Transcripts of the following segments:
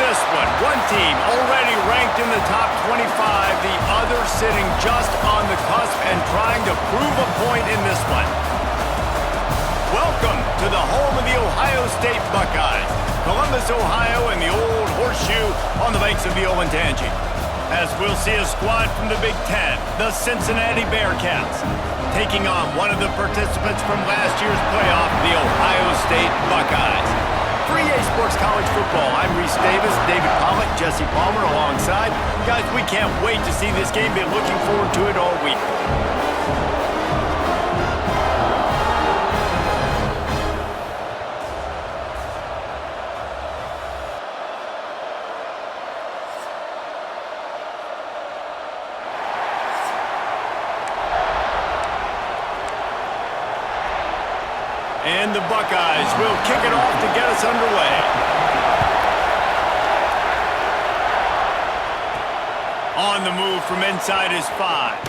this one. One team already ranked in the top 25, the other sitting just on the cusp and trying to prove a point in this one. Welcome to the home of the Ohio State Buckeyes, Columbus, Ohio, and the old Horseshoe on the banks of the Olentangy. As we'll see a squad from the Big Ten, the Cincinnati Bearcats, taking on one of the participants from last year's playoff, the Ohio State Buckeyes. For EA Sports College Football, I'm Reese Davis, David Pollock, Jesse Palmer alongside. Guys, we can't wait to see this game. Been looking forward to it all week. And the Buckeyes will kick it off to get us underway. On the move from inside his 5.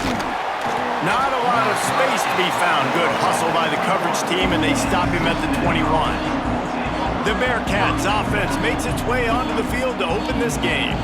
Not a lot of space to be found. Good hustle by the coverage team, and they stop him at the 21. The Bearcats offense makes its way onto the field to open this game.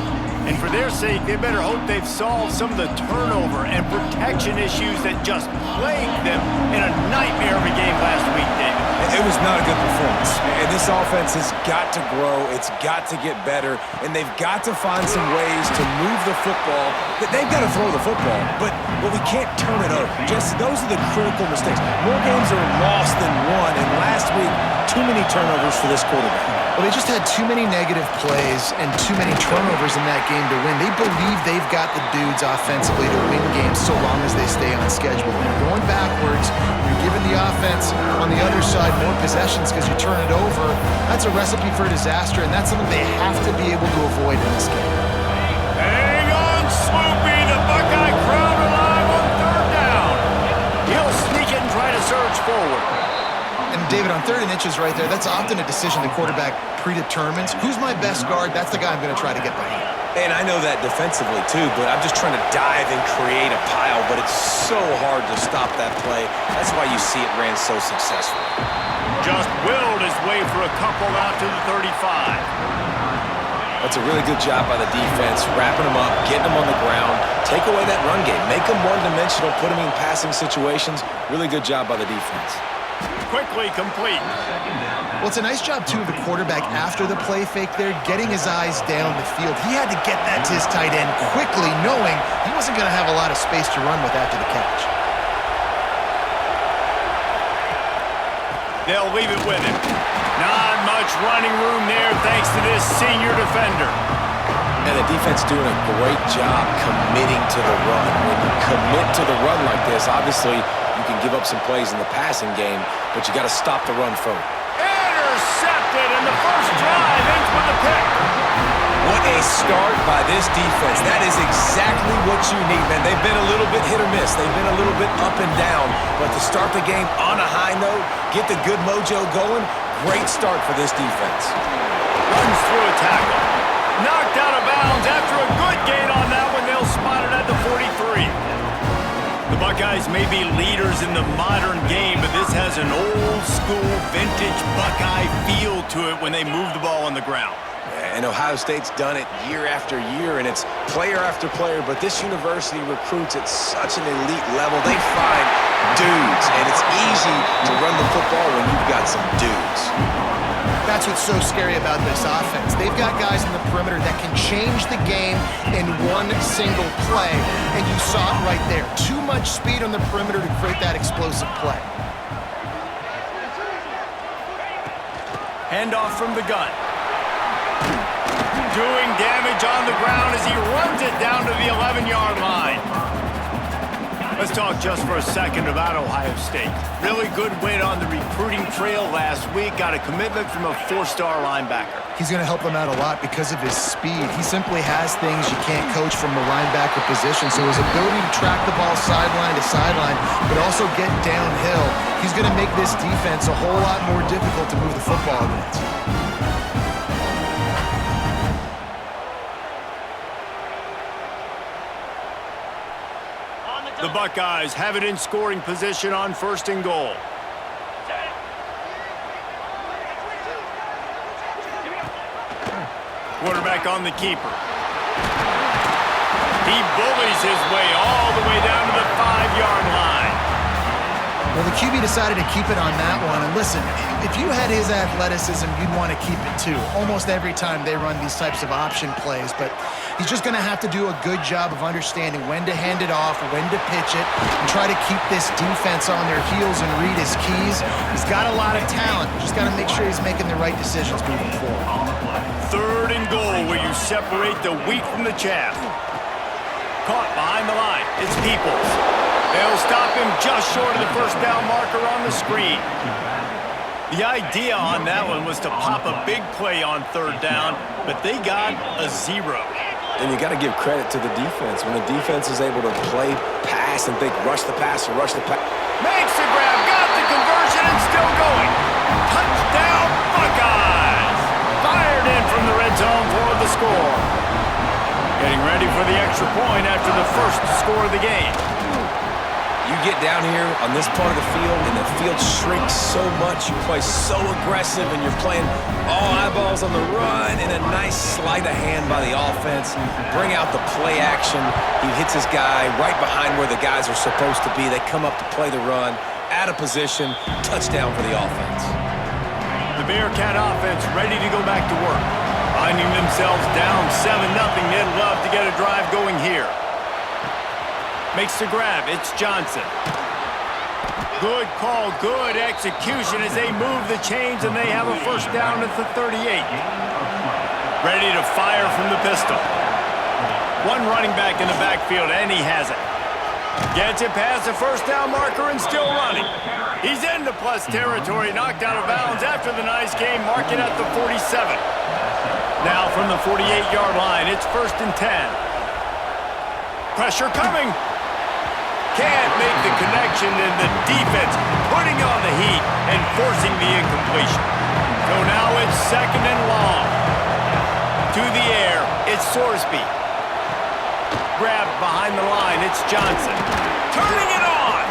And for their sake, they better hope they've solved some of the turnover and protection issues that just plagued them in a nightmare of a game last week, David. It was not a good performance. And this offense has got to grow. It's got to get better. And they've got to find some ways to move the football. They've got to throw the football, but we can't turn it over. Just those are the critical mistakes. More games are lost than won. And last week, too many turnovers for this quarterback. Well, they just had too many negative plays and too many turnovers in that game to win. They believe they've got the dudes offensively to win games so long as they stay on schedule. When you're going backwards, you're giving the offense on the other side more possessions because you turn it over. That's a recipe for disaster, and that's something they have to be able to avoid in this game. Hang on, Swoopy. The Buckeye crowd alive on third down. He'll sneak it and try to surge forward. And David, on 3rd and inches right there, that's often a decision the quarterback predetermines. Who's my best guard? That's the guy I'm going to try to get behind. And I know that defensively, too, but I'm just trying to dive and create a pile, but it's so hard to stop that play. That's why you see it ran so successfully. Just willed his way for a couple out to the 35. That's a really good job by the defense, wrapping them up, getting them on the ground, take away that run game, make them one-dimensional, put them in passing situations. Really good job by the defense. Quickly complete. Well, it's a nice job, too, of the quarterback after the play fake there, getting his eyes down the field. He had to get that to his tight end quickly, knowing he wasn't going to have a lot of space to run with after the catch. They'll leave it with him. Not much running room there thanks to this senior defender. And the defense doing a great job committing to the run. When you commit to the run like this, obviously you can give up some plays in the passing game, but you got to stop the run first. Intercepted, and the first drive ends with a pick. What a start by this defense. That is exactly what you need, man. They've been a little bit hit or miss. They've been a little bit up and down. But to start the game on a high note, get the good mojo going, great start for this defense. Runs through a tackle. Knocked out of bounds after a good gain on that one. They'll spot it at the 43. The Buckeyes may be leaders in the modern game, but this has an old-school, vintage Buckeye feel to it when they move the ball on the ground. And Ohio State's done it year after year, and it's player after player, but this university recruits at such an elite level. They find dudes, and it's easy to run the football when you've got some dudes. That's what's so scary about this offense. They've got guys in the perimeter that can change the game in one single play, and you saw it right there. Too much speed on the perimeter to create that explosive play. Handoff from the gun. Doing damage on the ground as he runs it down to the 11-yard line. Let's talk just for a second about Ohio State. Really good win on the recruiting trail last week. Got a commitment from a 4-star linebacker. He's going to help them out a lot because of his speed. He simply has things you can't coach from the linebacker position. So his ability to track the ball sideline to sideline, but also get downhill, he's going to make this defense a whole lot more difficult to move the football against. The Buckeyes have it in scoring position on 1st and goal. Quarterback on the keeper. He bullies his way all the way down to the 5-yard line. Well, the QB decided to keep it on that one. And listen, if you had his athleticism, you'd want to keep it too. Almost every time they run these types of option plays. But he's just going to have to do a good job of understanding when to hand it off, when to pitch it, and try to keep this defense on their heels and read his keys. He's got a lot of talent. Just got to make sure he's making the right decisions moving forward. 3rd and goal, where you separate the wheat from the chaff. Caught behind the line. It's Peoples. They'll stop him just short of the first down marker on the screen. The idea on that one was to pop a big play on 3rd down, but they got a 0. And you got to give credit to the defense. When the defense is able to play pass and think rush the pass or rush the pass. Makes the grab, got the conversion, and still going. Touchdown, Buckeyes! Fired in from the red zone for the score. Getting ready for the extra point after the first score of the game. You get down here on this part of the field, and the field shrinks so much. You play so aggressive, and you're playing all eyeballs on the run, and a nice sleight of hand by the offense. Bring out the play action. He hits his guy right behind where the guys are supposed to be. They come up to play the run, out of position, touchdown for the offense. The Bearcat offense ready to go back to work. Finding themselves down 7-0, they'd love to get a drive going here. Makes the grab, it's Johnson. Good call, good execution as they move the chains and they have a first down at the 38. Ready to fire from the pistol. One running back in the backfield and he has it. Gets it past the first down marker and still running. He's into plus territory, knocked out of bounds after the nice game, marking at the 47. Now from the 48-yard line, it's 1st and 10. Pressure coming. Can't make the connection, and the defense putting on the heat and forcing the incompletion. So now it's 2nd and long. To the air, it's Sorsby. Grabbed behind the line, it's Johnson. Turning it on!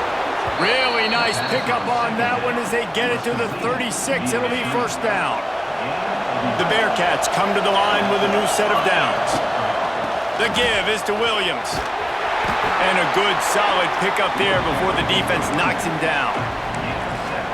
Really nice pickup on that one as they get it to the 36. It'll be first down. The Bearcats come to the line with a new set of downs. The give is to Williams. And a good, solid pickup there before the defense knocks him down.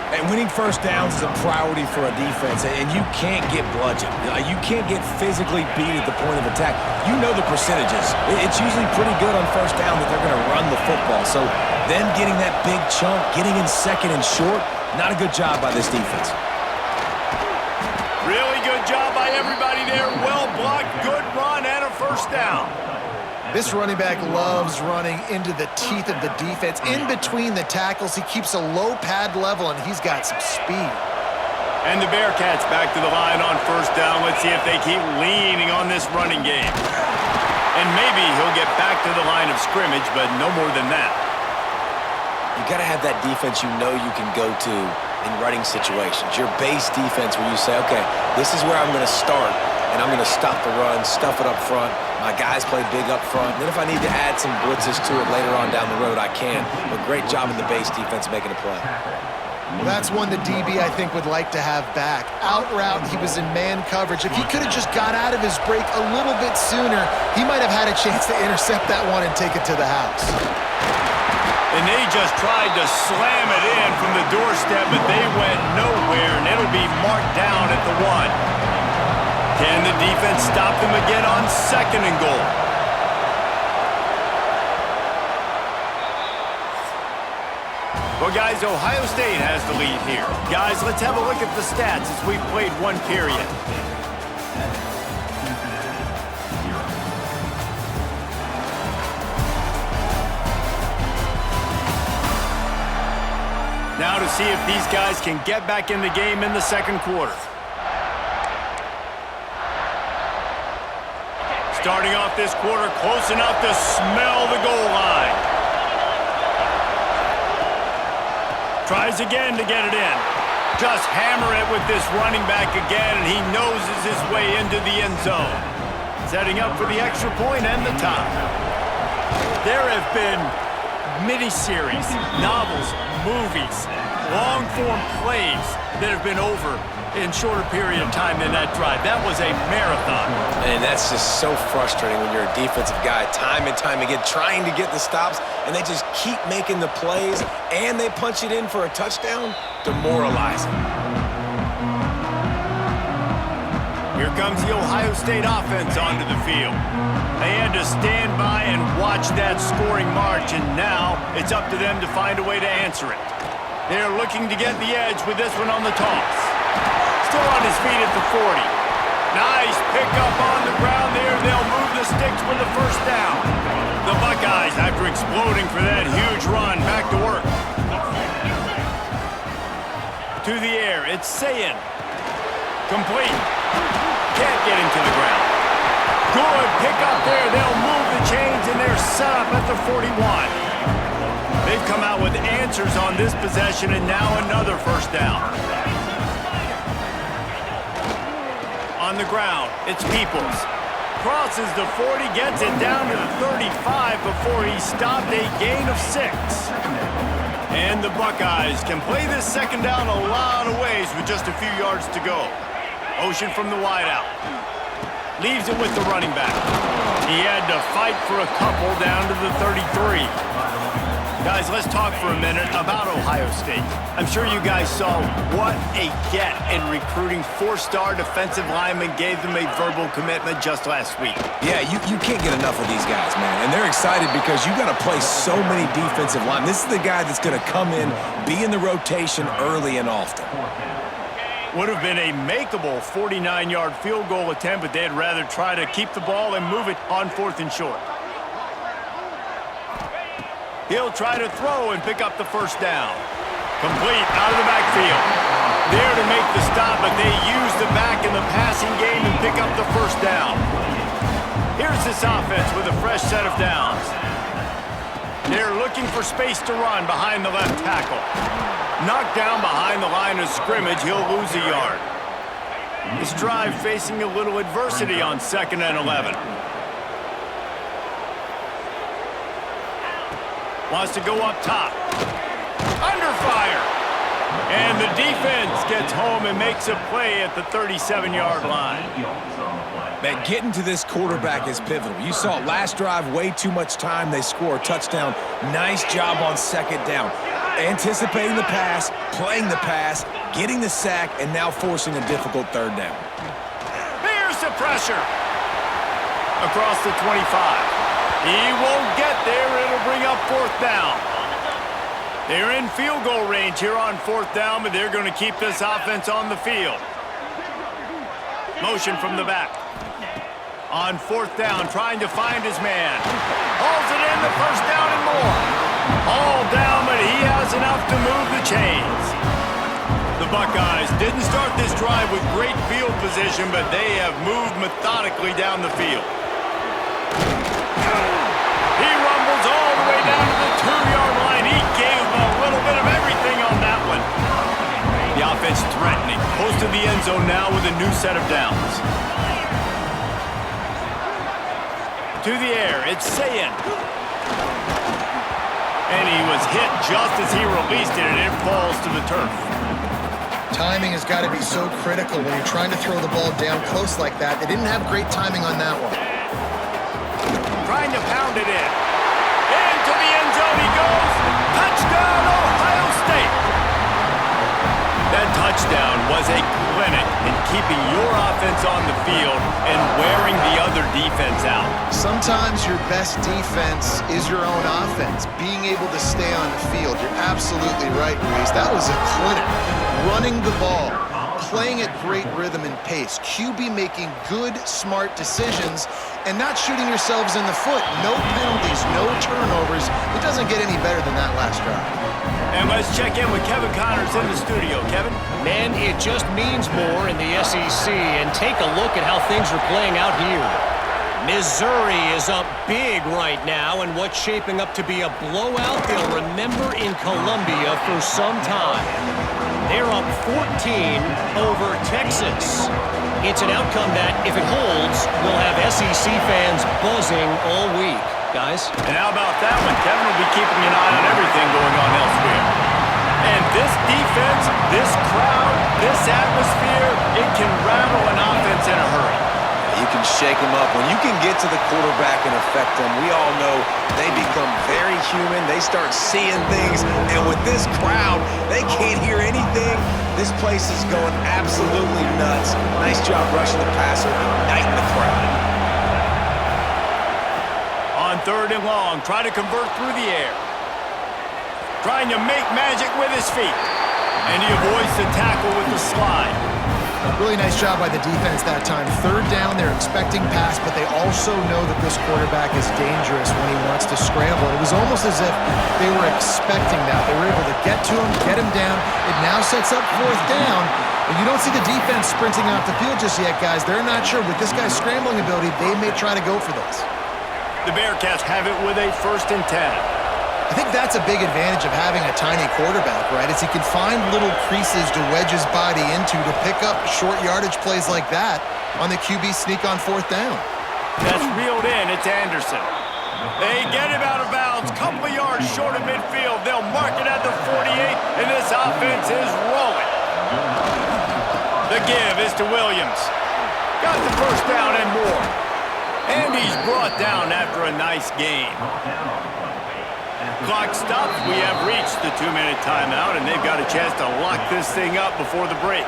And winning first downs is a priority for a defense, and you can't get bludgeoned. You can't get physically beat at the point of attack. You know the percentages. It's usually pretty good on first down that they're going to run the football. So them getting that big chunk, getting in 2nd and short, not a good job by this defense. Really good job by everybody there. Well blocked, good run, and a first down. This running back loves running into the teeth of the defense. In between the tackles, he keeps a low pad level, and he's got some speed. And the Bearcats back to the line on first down. Let's see if they keep leaning on this running game. And maybe he'll get back to the line of scrimmage, but no more than that. You got to have that defense you know you can go to in running situations. Your base defense where you say, okay, this is where I'm going to start, and I'm going to stop the run, stuff it up front. My guys play big up front. And then if I need to add some blitzes to it later on down the road, I can. But great job in the base defense making a play. Well, that's one the DB, I think, would like to have back. Out route, he was in man coverage. If he could have just got out of his break a little bit sooner, he might have had a chance to intercept that one and take it to the house. And they just tried to slam it in from the doorstep, but they went nowhere, and it'll be marked down at the 1. Can the defense stop them again on 2nd and goal? Well, guys, Ohio State has the lead here. Guys, let's have a look at the stats as we've played one period. Now to see if these guys can get back in the game in the 2nd quarter. Starting off this quarter close enough to smell the goal line. Tries again to get it in. Just hammer it with this running back again, and he noses his way into the end zone. Setting up for the extra point and the tie. There have been mini-series, novels, movies, long-form plays that have been over in shorter period of time than that drive. That was a marathon. And that's just so frustrating when you're a defensive guy time and time again trying to get the stops, and they just keep making the plays, and they punch it in for a touchdown. Demoralizing. Here comes the Ohio State offense onto the field. They had to stand by and watch that scoring march, and now it's up to them to find a way to answer it. They're looking to get the edge with this one on the toss. Still on his feet at the 40. Nice pickup on the ground there. They'll move the sticks for the first down. The Buckeyes, after exploding for that huge run, back to work. To the air, it's Sayin. Complete. Can't get him to the ground. Good pickup there. They'll move the chains, and they're set up at the 41. They've come out with answers on this possession, and now another first down. On the ground, it's Peoples. Crosses the 40, gets it down to the 35 before he stopped, a gain of 6. And the Buckeyes can play this second down a lot of ways with just a few yards to go. Motion from the wideout. Leaves it with the running back. He had to fight for a couple down to the 33. Guys, let's talk for a minute about Ohio State. I'm sure you guys saw what a get in recruiting. 4-star defensive linemen gave them a verbal commitment just last week. Yeah, you can't get enough of these guys, man. And they're excited because you got to play so many defensive linemen. This is the guy that's going to come in, be in the rotation early and often. Would have been a makeable 49-yard field goal attempt, but they'd rather try to keep the ball and move it on 4th and short. He'll try to throw and pick up the first down. Complete out of the backfield. There to make the stop, but they use the back in the passing game and pick up the first down. Here's this offense with a fresh set of downs. They're looking for space to run behind the left tackle. Knocked down behind the line of scrimmage, he'll lose a yard. This drive facing a little adversity on 2nd and 11. Wants to go up top. Under fire. And the defense gets home and makes a play at the 37-yard line. Man, getting to this quarterback is pivotal. You saw it last drive, way too much time. They score a touchdown. Nice job on 2nd down. Anticipating the pass, playing the pass, getting the sack, and now forcing a difficult 3rd down. Here's the pressure. Across the 25. He won't get there. It'll bring up 4th down. They're in field goal range here on 4th down, but they're going to keep this offense on the field. Motion from the back. On 4th down, trying to find his man. Hauls it in, the first down and more. All down, but he has enough to move the chains. The Buckeyes didn't start this drive with great field position, but they have moved methodically down the field. He rumbles all the way down to the 2-yard line. He gave a little bit of everything on that one. The offense threatening. Close to the end zone now with a new set of downs. To the air, it's Sayin. And he was hit just as he released it, and it falls to the turf. Timing has got to be so critical when you're trying to throw the ball down close like that. They didn't have great timing on that one. Trying to pound it in. Into the end zone he goes. Touchdown, Ohio State. That touchdown was a clinic in keeping your offense on the field and wearing the other defense out. Sometimes your best defense is your own offense, being able to stay on the field. You're absolutely right, Reese. That was a clinic. Running the ball, playing at great rhythm and pace. QB making good, smart decisions and not shooting yourselves in the foot. No penalties, no turnovers. It doesn't get any better than that last drive. And let's check in with Kevin Connors in the studio. Kevin? Man, it just means more in the SEC, and take a look at how things are playing out here. Missouri is up big right now, and what's shaping up to be a blowout they'll remember in Columbia for some time. They're up 14 over Texas. It's an outcome that, if it holds, will have SEC fans buzzing all week. Guys? And how about that one? Kevin will be keeping an eye on everything going on elsewhere. And this defense, this crowd, this atmosphere, it can rattle an offense in a hurry. You can shake them up. When you can get to the quarterback and affect them, we all know they become very human. They start seeing things. And with this crowd, they can't hear anything. This place is going absolutely nuts. Nice job rushing the passer, igniting the crowd. On 3rd and long, try to convert through the air. Trying to make magic with his feet. And he avoids the tackle with the slide. Really nice job by the defense that time. 3rd down, they're expecting pass, but they also know that this quarterback is dangerous when he wants to scramble. It was almost as if they were expecting that. They were able to get to him, get him down. It now sets up 4th down. And you don't see the defense sprinting off the field just yet, guys. They're not sure. With this guy's scrambling ability, they may try to go for this. The Bearcats have it with a 1st and 10. I think that's a big advantage of having a tiny quarterback, right? Is he can find little creases to wedge his body into to pick up short yardage plays like that on the QB sneak on 4th down. That's reeled in. It's Anderson. They get him out of bounds. Couple of yards short of midfield. They'll mark it at the 48, and this offense is rolling. The give is to Williams. Got the 1st down and more. And he's brought down after a nice gain. Clock stops. We have reached the 2-minute timeout, and they've got a chance to lock this thing up before the break.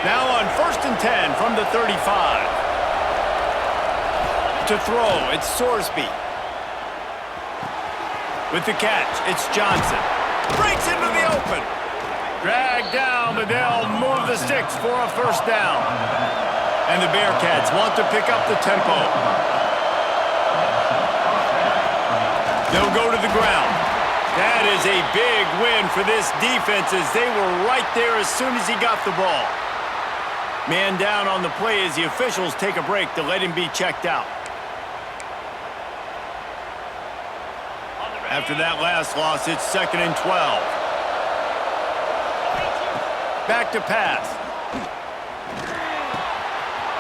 Now on 1st and 10 from the 35. To throw, it's Sorsby. With the catch, it's Johnson. Breaks into the open. Dragged down, but they'll move the sticks for a 1st down. And the Bearcats want to pick up the tempo. They'll go to the ground. That is a big win for this defense as they were right there as soon as he got the ball. Man down on the play as the officials take a break to let him be checked out. After that last loss, it's 2nd and 12. Back to pass.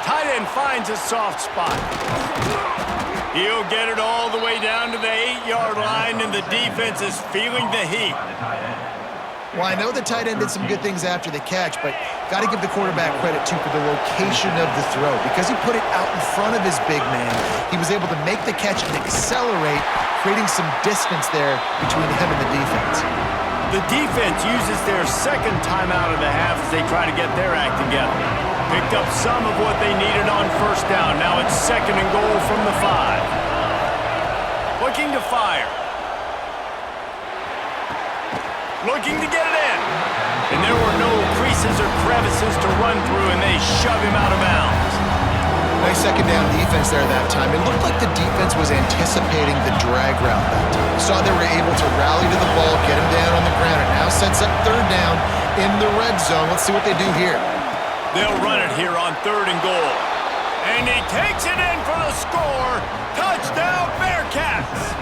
Tight end finds a soft spot. He'll get it all the way down to the 8-yard line, and the defense is feeling the heat. Well, I know the tight end did some good things after the catch, but got to give the quarterback credit, too, for the location of the throw. Because he put it out in front of his big man, he was able to make the catch and accelerate, creating some distance there between him and the defense. The defense uses their 2nd timeout of the half as they try to get their act together. Picked up some of what they needed on 1st down. Now it's 2nd and goal from the 5. Looking to fire. Looking to get it in. And there were no creases or crevices to run through, and they shove him out of bounds. Nice 2nd down defense there that time. It looked like the defense was anticipating the drag route that time. You saw they were able to rally to the ball, get him down on the ground. It now sets up 3rd down in the red zone. Let's see what they do here. They'll run it here on 3rd and goal. And he takes it in for the score. Touchdown, Bearcats!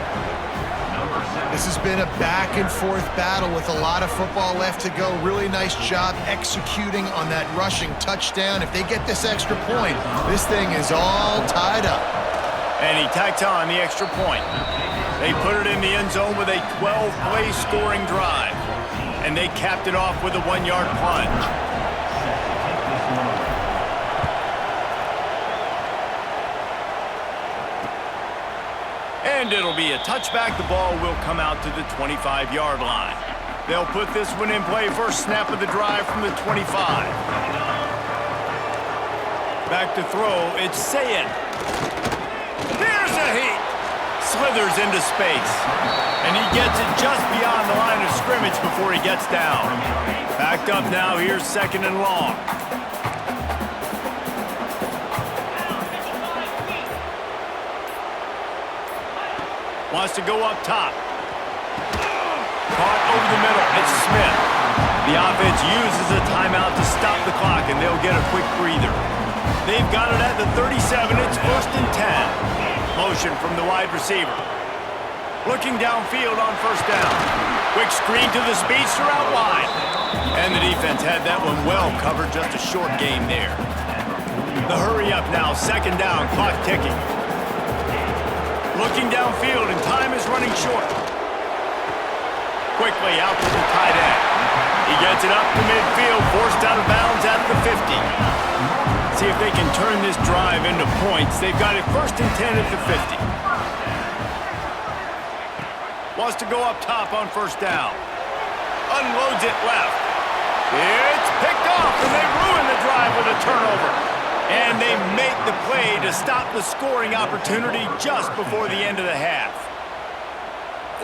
This has been a back-and-forth battle with a lot of football left to go. Really nice job executing on that rushing touchdown. If they get this extra point, this thing is all tied up. And he tacks on the extra point. They put it in the end zone with a 12-play scoring drive. And they capped it off with a 1-yard plunge. And it'll be a touchback. The ball will come out to the 25-yard line. They'll put this one in play. First snap of the drive from the 25. Back to throw. It's Sayin. There's a heat. Slithers into space. And he gets it just beyond the line of scrimmage before he gets down. Backed up now. Here's 2nd and long. Wants to go up top. Caught over the middle. It's Smith. The offense uses a timeout to stop the clock, and they'll get a quick breather. They've got it at the 37. It's 1st and 10. Motion from the wide receiver. Looking downfield on 1st down. Quick screen to the speedster out wide. And the defense had that one well covered. Just a short game there. The hurry up now. 2nd down. Clock ticking. Looking downfield, and time is running short. Quickly out to the tight end. He gets it up to midfield, forced out of bounds at the 50. See if they can turn this drive into points. They've got it 1st and 10 at the 50. Wants to go up top on 1st down. Unloads it left. It's picked off, and they ruin the drive with a turnover. And they make the play to stop the scoring opportunity just before the end of the half.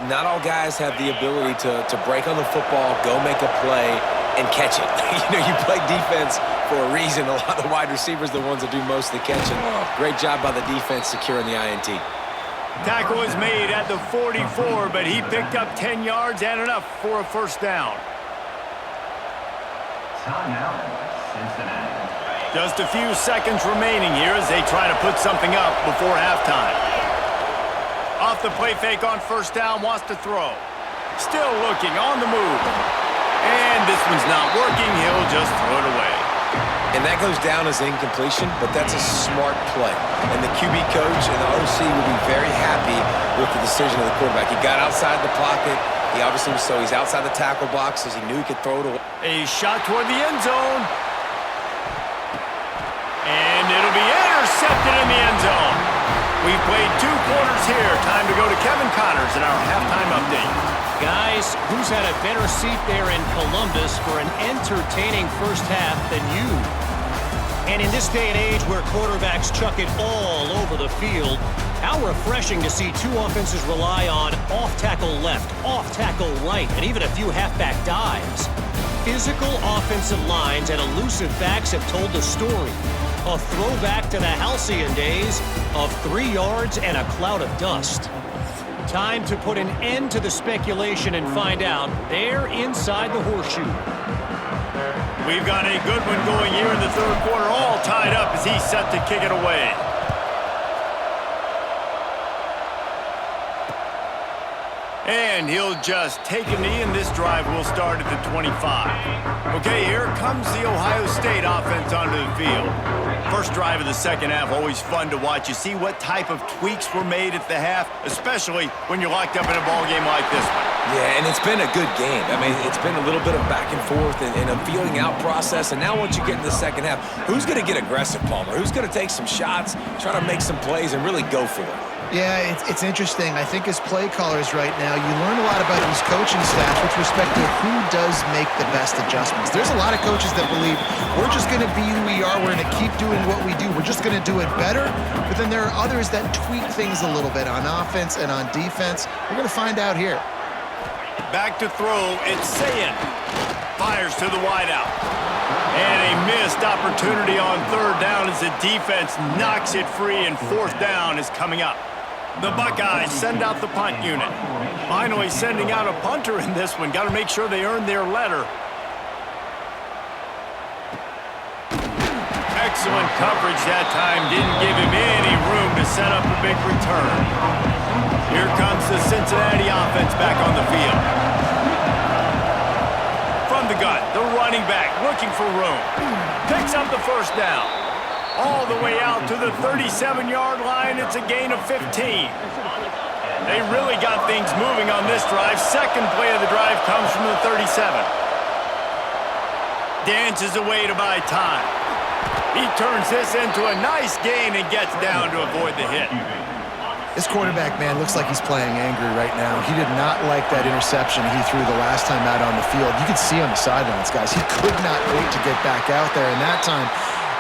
Not all guys have the ability to break on the football, go make a play, and catch it. You play defense for a reason. A lot of the wide receivers are the ones that do most of the catching. Great job by the defense securing the INT. Tackle is made at the 44, but he picked up 10 yards and enough for a 1st down. Timeout, Cincinnati. Just a few seconds remaining here as they try to put something up before halftime. Off the play fake on 1st down, wants to throw. Still looking, on the move. And this one's not working, he'll just throw it away. And that goes down as incompletion, but that's a smart play. And the QB coach and the OC will be very happy with the decision of the quarterback. He got outside the pocket. He obviously he's outside the tackle box as he knew he could throw it away. A shot toward the end zone. And it'll be intercepted in the end zone. We've played 2 quarters here. Time to go to Kevin Connors in our halftime update. Guys, who's had a better seat there in Columbus for an entertaining 1st half than you? And in this day and age where quarterbacks chuck it all over the field, how refreshing to see 2 offenses rely on off-tackle left, off-tackle right, and even a few halfback dives. Physical offensive lines and elusive backs have told the story. A throwback to the halcyon days of 3 yards and a cloud of dust. Time to put an end to the speculation and find out. They're inside the horseshoe. We've got a good one going here in the 3rd quarter, all tied up as he's set to kick it away. And he'll just take a knee, and this drive will start at the 25. Okay, here comes the Ohio State offense onto the field. First drive of the 2nd half, always fun to watch. You see what type of tweaks were made at the half, especially when you're locked up in a ball game like this one. Yeah, and it's been a good game. I mean, it's been a little bit of back and forth and a feeling out process. And now once you get in the 2nd half, who's going to get aggressive, Palmer? Who's going to take some shots, try to make some plays, and really go for it? Yeah, it's interesting. I think as play callers right now, you learn a lot about these coaching staffs with respect to who does make the best adjustments. There's a lot of coaches that believe we're just going to be who we are. We're going to keep doing what we do. We're just going to do it better. But then there are others that tweak things a little bit on offense and on defense. We're going to find out here. Back to throw, it's Sayin. Fires to the wideout. And a missed opportunity on 3rd down as the defense knocks it free, and 4th down is coming up. The Buckeyes send out the punt unit. Finally sending out a punter in this one. Got to make sure they earn their letter. Excellent coverage that time. Didn't give him any room to set up a big return. Here comes the Cincinnati offense back on the field. From the gun, the running back looking for room. Picks up the 1st down. All the way out to the 37-yard line. It's a gain of 15. They really got things moving on this drive. 2nd play of the drive comes from the 37. Dances away to buy time. He turns this into a nice gain and gets down to avoid the hit. This quarterback, man, looks like he's playing angry right now. He did not like that interception he threw the last time out on the field. You could see on the sidelines, guys. He could not wait to get back out there, and that time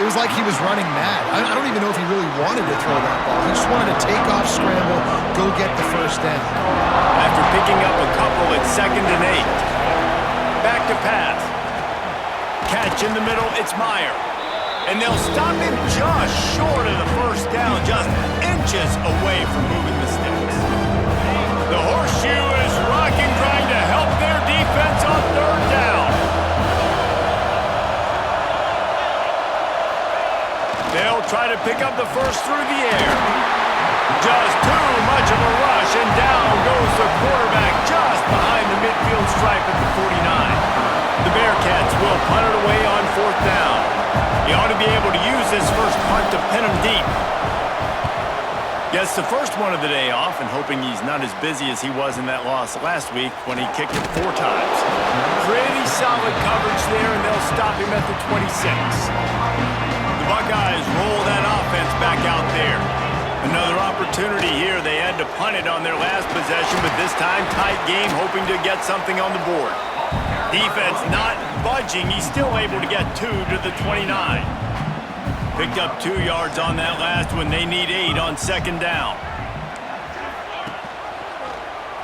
it was like he was running mad. I don't even know if he really wanted to throw that ball. He just wanted to take off, scramble, go get the 1st down. After picking up a couple, it's 2nd and 8. Back to pass. Catch in the middle, it's Meyer. And they'll stop him just short of the 1st down, just inches away from moving the sticks. The horseshoe is rocking, trying to help their defense on 3rd down. They'll try to pick up the 1st through the air. Just too much of a rush, and down goes the quarterback just behind the midfield stripe at the 49. The Bearcats will punt it away on 4th down. He ought to be able to use this first punt to pin him deep. Gets the first one of the day off, and hoping he's not as busy as he was in that loss last week when he kicked it 4 times. Pretty solid coverage there, and they'll stop him at the 26. The Buckeyes roll that offense back out there. Another opportunity here. They had to punt it on their last possession, but this time tight game, hoping to get something on the board. Defense not budging. He's still able to get 2 to the 29. Picked up 2 yards on that last one. They need 8 on second down.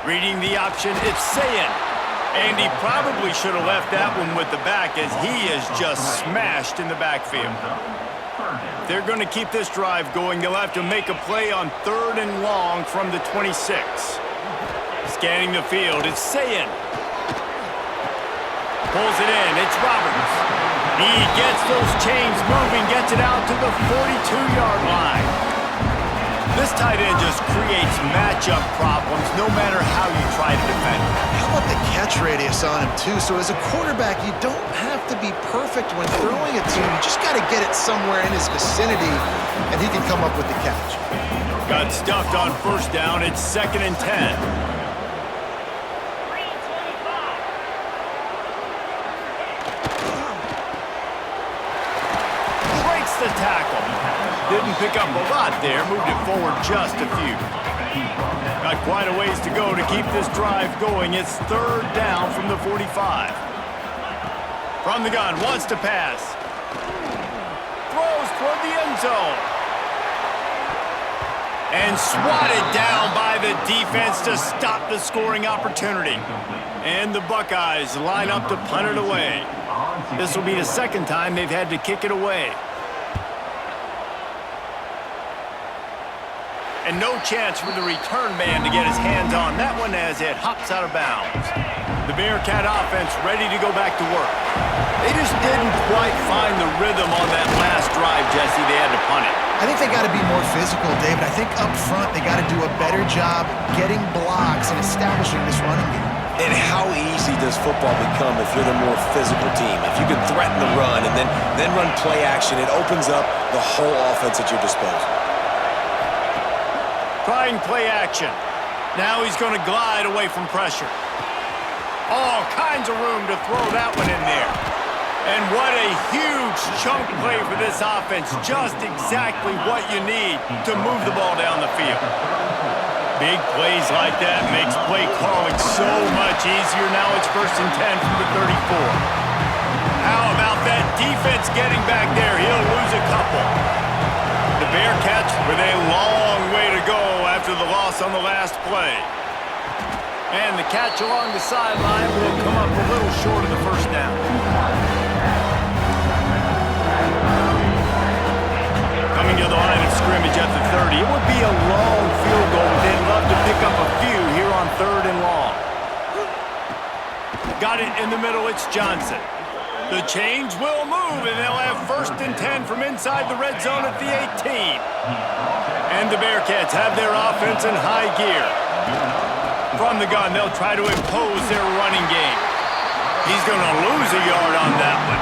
Reading the option, it's Sayin. And he probably should have left that one with the back as he is just smashed in the backfield. If they're going to keep this drive going, they'll have to make a play on 3rd and long from the 26. Scanning the field, it's Sayin. Pulls it in, it's Roberts. He gets those chains moving, gets it out to the 42-yard line. This tight end just creates matchup problems no matter how you try to defend him. How about the catch radius on him, too? So as a quarterback, you don't have to be perfect when throwing it to him. You just got to get it somewhere in his vicinity, and he can come up with the catch. Got stuffed on 1st down. It's 2nd and 10. Breaks the tackle. Didn't pick up a lot there, moved it forward just a few. Got quite a ways to go to keep this drive going. It's 3rd down from the 45. From the gun, wants to pass. Throws toward the end zone. And swatted down by the defense to stop the scoring opportunity. And the Buckeyes line up to punt it away. This will be the 2nd time they've had to kick it away. And no chance for the return man to get his hands on that one as it hops out of bounds. The Bearcat offense ready to go back to work. They just didn't quite find the rhythm on that last drive, Jesse. They had to punt it. I think they got to be more physical, David. I think up front they got to do a better job getting blocks and establishing this running game. And how easy does football become if you're the more physical team? If you can threaten the run and then run play action, it opens up the whole offense at your disposal. Trying play action. Now he's going to glide away from pressure. All kinds of room to throw that one in there. And what a huge chunk play for this offense. Just exactly what you need to move the ball down the field. Big plays like that makes play calling so much easier. Now it's 1st and 10 from the 34. How about that defense getting back there? He'll lose a couple. The Bearcats with a long way to go after the loss on the last play. And the catch along the sideline will come up a little short of the 1st down. Coming to the line of scrimmage at the 30. It would be a long field goal. They'd love to pick up a few here on 3rd and long. Got it in the middle. It's Johnson. The chains will move, and they'll have 1st and 10 from inside the red zone at the 18. And the Bearcats have their offense in high gear. From the gun, they'll try to impose their running game. He's going to lose a yard on that one.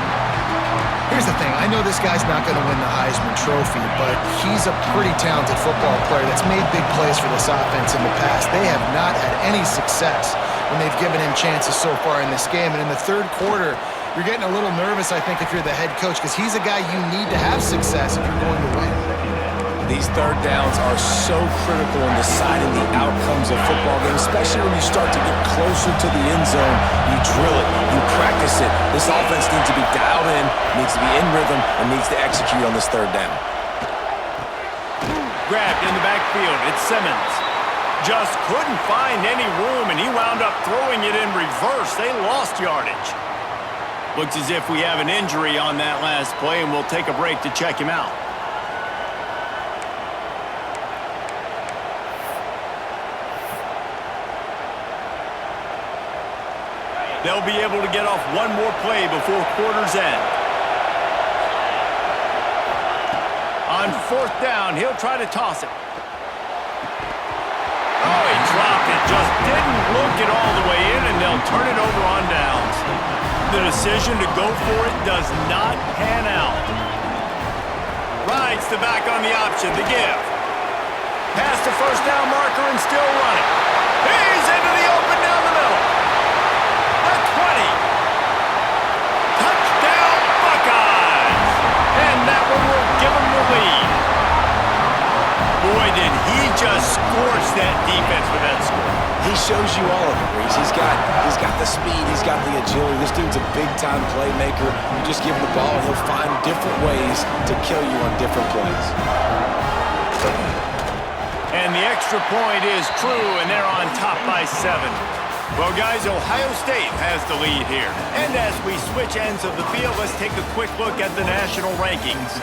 Here's the thing. I know this guy's not going to win the Heisman Trophy, but he's a pretty talented football player that's made big plays for this offense in the past. They have not had any success when they've given him chances so far in this game. And in the 3rd quarter, you're getting a little nervous, I think, if you're the head coach, because he's a guy you need to have success if you're going to win. These 3rd downs are so critical in deciding the outcomes of football games, especially when you start to get closer to the end zone. You drill it, you practice it. This offense needs to be dialed in, needs to be in rhythm, and needs to execute on this 3rd down. Grabbed in the backfield, it's Simmons. Just couldn't find any room, and he wound up throwing it in reverse. They lost yardage. Looks as if we have an injury on that last play, and we'll take a break to check him out. They'll be able to get off one more play before quarter's end. On 4th down, he'll try to toss it. Oh, he dropped it. Just didn't look it all the way in, and they'll turn it over on downs. The decision to go for it does not pan out. Rides the back on the option, the give. Past the 1st down marker and still running. He's into the open down the middle. The 20. He shows you all of it, Reese. He's got the speed. He's got the agility. This dude's a big-time playmaker. You just give him the ball, and he'll find different ways to kill you on different plays. And the extra point is true, and they're on top by 7. Well, guys, Ohio State has the lead here. And as we switch ends of the field, let's take a quick look at the national rankings.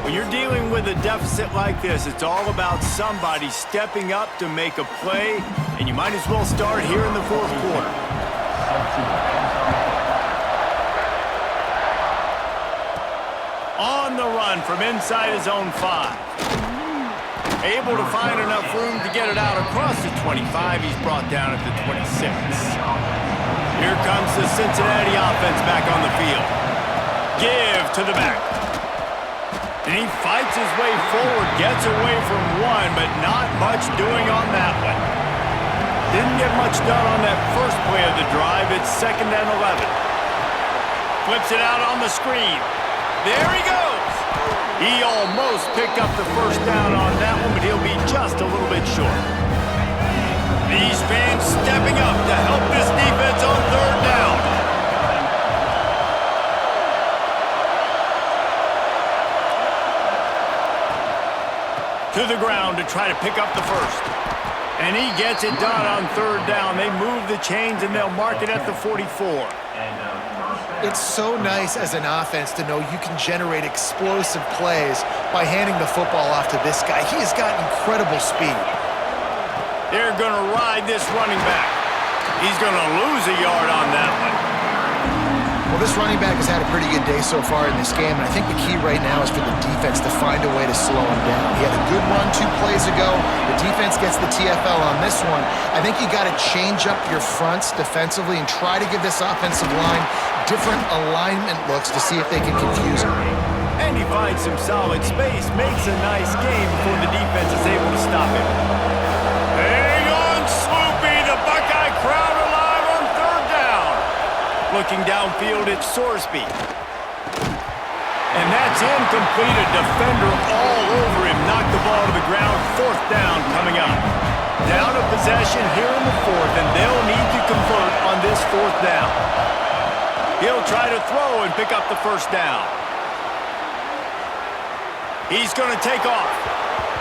When you're dealing with a deficit like this, it's all about somebody stepping up to make a play, and you might as well start here in the fourth quarter. On the run from inside his own 5. Able to find enough room to get it out across the 25. He's brought down at the 26. Here comes the Cincinnati offense back on the field. Give to the back. And he fights his way forward, gets away from 1, but not much doing on that one. Didn't get much done on that first play of the drive. It's 2nd and 11. Flips it out on the screen. There he goes. He almost picked up the first down on that one, but he'll be just a little bit short. These fans stepping up to help this defense on 3rd down. To the ground to try to pick up the first. And he gets it done on 3rd down. They move the chains, and they'll mark it at the 44. It's so nice as an offense to know you can generate explosive plays by handing the football off to this guy. He has got incredible speed. They're going to ride this running back. He's going to lose a yard on that one. Well, this running back has had a pretty good day so far in this game, and I think the key right now is for the defense to find a way to slow him down. He had a good run 2 plays ago. The defense gets the TFL on this one. I think you got to change up your fronts defensively and try to give this offensive line different alignment looks to see if they can confuse him. And he finds some solid space, makes a nice game before the defense is able to stop him. Hang on, Sloopy, the Buckeye crowd alive on 3rd down. Looking downfield, it's Sorsby. And that's incomplete. A defender all over him. Knocked the ball to the ground. 4th down coming up. Down a possession here in the 4th, and they'll need to convert on this 4th down. He'll try to throw and pick up the first down. He's going to take off.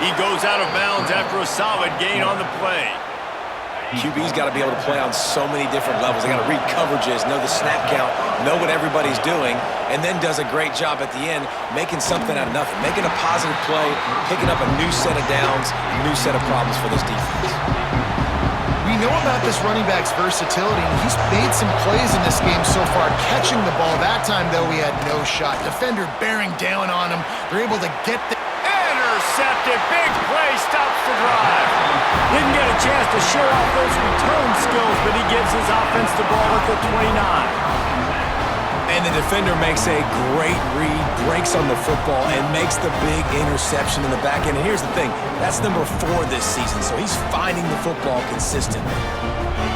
He goes out of bounds after a solid gain on the play. QB's got to be able to play on so many different levels. They got to read coverages, know the snap count, know what everybody's doing, and then does a great job at the end making something out of nothing, making a positive play, picking up a new set of downs, a new set of problems for this defense. We know about this running back's versatility, and he's made some plays in this game so far, catching the ball. That time, though, he had no shot. Defender bearing down on him. They're able to get the... Intercepted. Big play. Stops the drive. Didn't get a chance to show off those return skills, but he gives his offense the ball at the 29. And the defender makes a great read, breaks on the football, and makes the big interception in the back end. And here's the thing, that's number 4 this season, so he's finding the football consistently.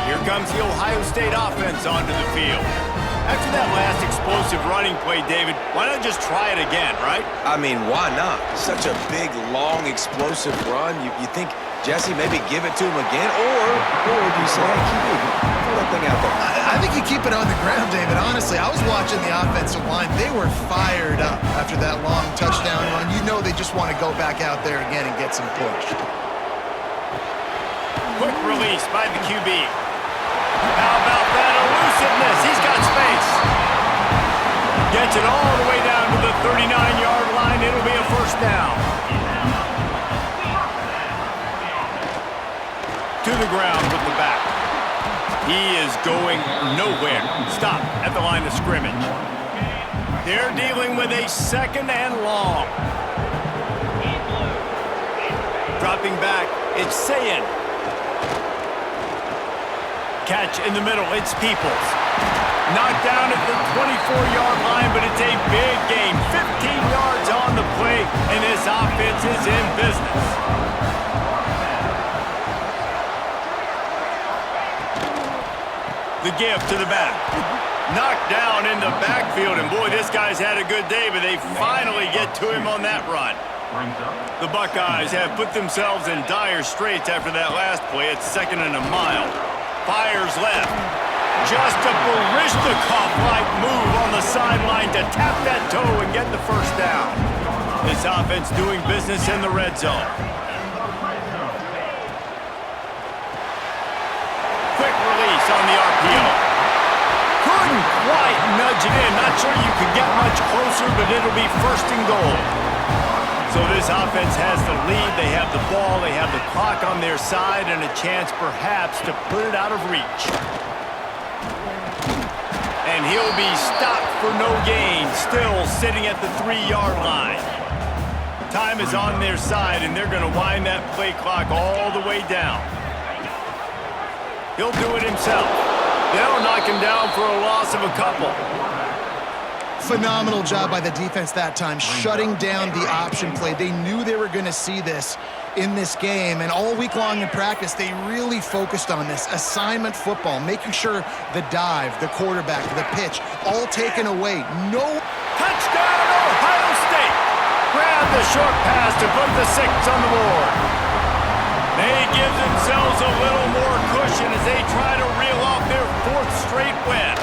Here comes the Ohio State offense onto the field. After that last explosive running play, David, why not just try it again, right? I mean, why not? Such a big, long, explosive run. You think, Jesse, maybe give it to him again? Or do you say, hey, keep moving, throw that thing out there? I think you keep it on the ground, David. Honestly, I was watching the offensive line. They were fired up after that long touchdown run. You know they just want to go back out there again and get some push. Quick release by the QB. How about that elusiveness? He's got space. Gets it all the way down to the 39-yard line. It'll be a first down. To the ground with the back. He is going nowhere. Stop at the line of scrimmage. They're dealing with a 2nd and long. Dropping back, it's Sayin. Catch in the middle, it's Peoples. Knocked down at the 24-yard line, but it's a big gain. 15 yards on the play, and this offense is in business. The give to the back. Knocked down in the backfield, and boy, this guy's had a good day, but they finally get to him on that run. The Buckeyes have put themselves in dire straits after that last play. It's 2nd and a mile. Fires left. Just a Barishnikov-like move on the sideline to tap that toe and get the first down. This offense doing business in the red zone. Quick release on the RPO. Couldn't quite nudge it in. Not sure you could get much closer, but it'll be 1st and goal. So this offense has the lead. They have the ball. They have the clock on their side and a chance perhaps to put it out of reach. And he'll be stopped for no gain, still sitting at the 3-yard line. Time is on their side, and they're going to wind that play clock all the way down. He'll do it himself. They'll knock him down for a loss of a couple. Phenomenal job by the defense that time, shutting down the option play. They knew they were going to see this in this game, and all week long in practice, they really focused on this assignment football, making sure the dive, the quarterback, the pitch, all taken away. No touchdown, Ohio State. Grab the short pass to put the 6 on the board. They give themselves a little more cushion as they try to reel off their 4th straight win.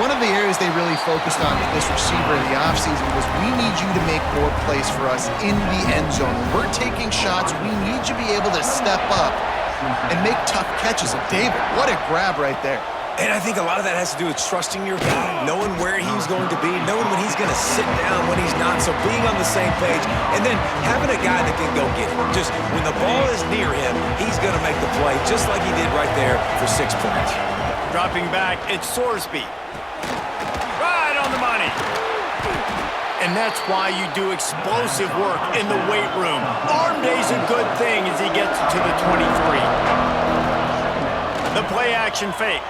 One of the areas they really focused on with this receiver in the offseason was, we need you to make more plays for us in the end zone. When we're taking shots, we need you to be able to step up and make tough catches. And David, what a grab right there. And I think a lot of that has to do with trusting your guy, knowing where he's going to be, knowing when he's going to sit down, when he's not, so being on the same page, and then having a guy that can go get it. Just when the ball is near him, he's going to make the play, just like he did right there for 6 points. Dropping back, it's Sorsby. Right on the money. And that's why you do explosive work in the weight room. Arm day's a good thing as he gets to the 23. The play action fake.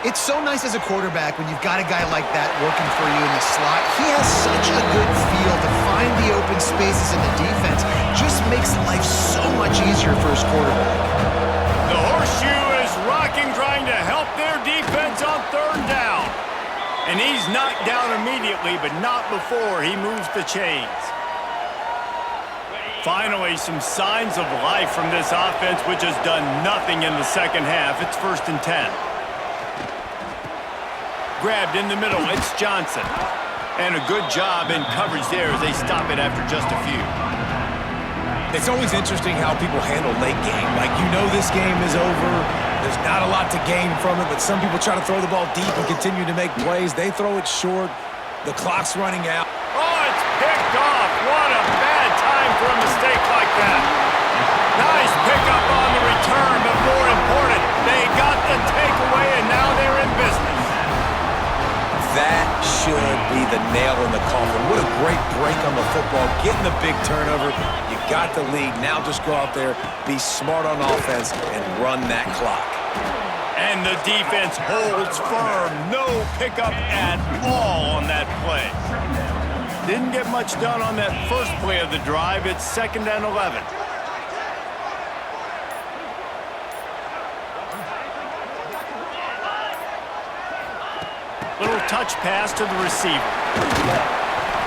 It's so nice as a quarterback when you've got a guy like that working for you in the slot. He has such a good feel to find the open spaces in the defense. Just makes life so much easier for his quarterback. The Horseshoe is rocking, trying to help their defense on 3rd down. And he's knocked down immediately, but not before he moves the chains. Finally, some signs of life from this offense, which has done nothing in the 2nd half. It's 1st and 10. Grabbed in the middle, it's Johnson. And a good job in coverage there as they stop it after just a few. It's always interesting how people handle late game. Like, you know this game is over. There's not a lot to gain from it, but some people try to throw the ball deep and continue to make plays. They throw it short. The clock's running out. Oh, it's picked off. What a bad time for a mistake like that. Nice pickup on the return, but more important, they got the takeaway, and now they're in business. That should be the nail in the coffin. What a great break on the football. Getting the big turnover. You got the lead. Now just go out there, be smart on offense, and run that clock. And the defense holds firm. No pickup at all on that play. Didn't get much done on that first play of the drive. It's 2nd and 11. Little touch pass to the receiver.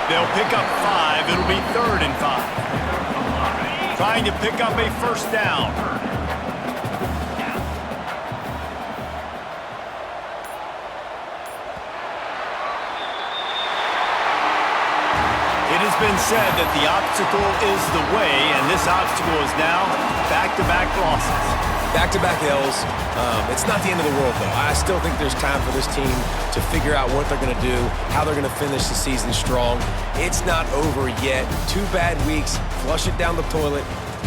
They'll pick up 5. It'll be 3rd and 5. Trying to pick up a 1st down. It has been said that the obstacle is the way, and this obstacle is now back-to-back losses. Back-to-back L's. It's not the end of the world, though. I still think there's time for this team to figure out what they're going to do, how they're going to finish the season strong. It's not over yet. 2 bad weeks. Flush it down the toilet.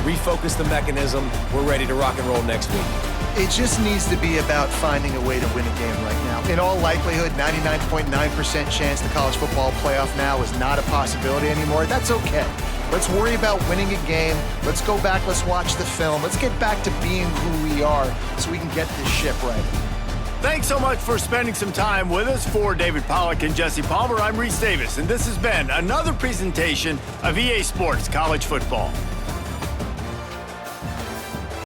Refocus the mechanism. We're ready to rock and roll next week. It just needs to be about finding a way to win a game right now. In all likelihood, 99.9% chance the college football playoff now is not a possibility anymore. That's okay. Let's worry about winning a game. Let's go back. Let's watch the film. Let's get back to being who we are so we can get this ship right. Thanks so much for spending some time with us. For David Pollack and Jesse Palmer, I'm Reese Davis, and this has been another presentation of EA Sports College Football.